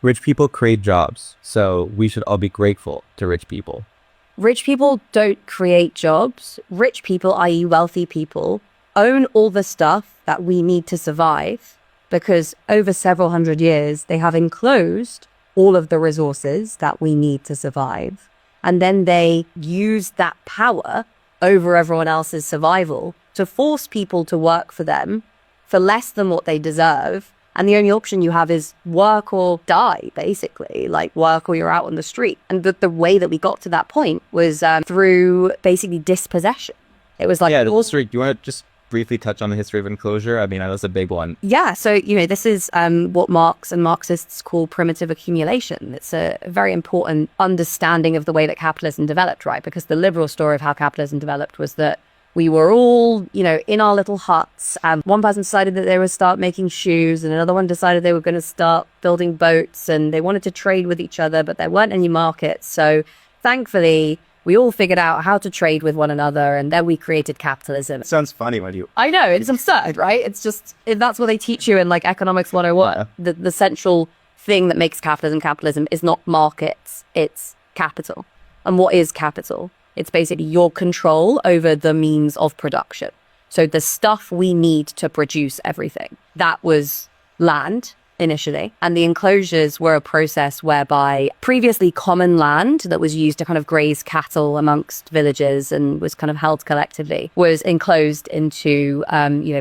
Rich people create jobs, so we should all be grateful to rich people. Rich people don't create jobs. Rich people, i.e. wealthy people, own all the stuff that we need to survive because over several hundred years, they have enclosed all of the resources that we need to survive. And then they use that power over everyone else's survival to force people to work for them for less than what they deserve. And the only option you have is work or die, basically, like work or you're out on the street. And the way that we got to that point was through basically dispossession. It was like... Yeah, the history. Do you want to just briefly touch on the history of enclosure? I mean, that's a big one. Yeah, so, this is what Marx and Marxists call primitive accumulation. It's a very important understanding of the way that capitalism developed, right? Because the liberal story of how capitalism developed was that we were all, in our little huts. One person decided that they would start making shoes, and another one decided they were going to start building boats, and they wanted to trade with each other, but there weren't any markets. So thankfully, we all figured out how to trade with one another, and then we created capitalism. It sounds funny when you... I know, it's absurd, right? It's just, that's what they teach you in like Economics 101. Yeah. The central thing that makes capitalism is not markets, it's capital. And what is capital? It's basically your control over the means of production. So the stuff we need to produce everything. That was land initially. And the enclosures were a process whereby previously common land that was used to kind of graze cattle amongst villages and was kind of held collectively was enclosed into,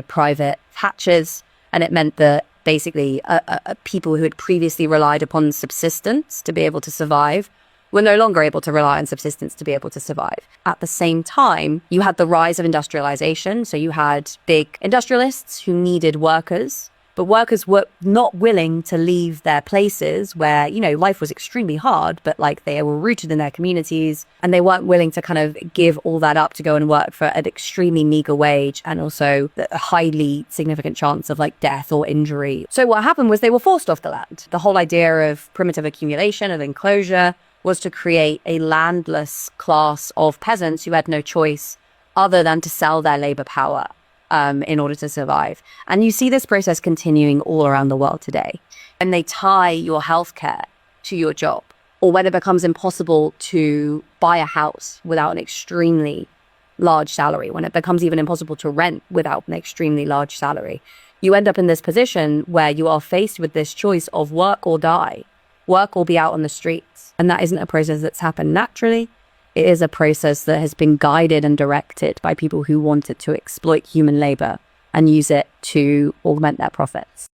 private hatches. And it meant that basically people who had previously relied upon subsistence to be able to survive were no longer able to rely on subsistence to be able to survive. At the same time, you had the rise of industrialization. So you had big industrialists who needed workers, but workers were not willing to leave their places where, life was extremely hard, but like they were rooted in their communities, and they weren't willing to kind of give all that up to go and work for an extremely meager wage and also a highly significant chance of like death or injury. So what happened was they were forced off the land. The whole idea of primitive accumulation, of enclosure, was to create a landless class of peasants who had no choice other than to sell their labor power in order to survive. And you see this process continuing all around the world today. And they tie your healthcare to your job, or when it becomes impossible to buy a house without an extremely large salary, when it becomes even impossible to rent without an extremely large salary, you end up in this position where you are faced with this choice of work or die, work or be out on the streets. And that isn't a process that's happened naturally. It is a process that has been guided and directed by people who wanted to exploit human labor and use it to augment their profits.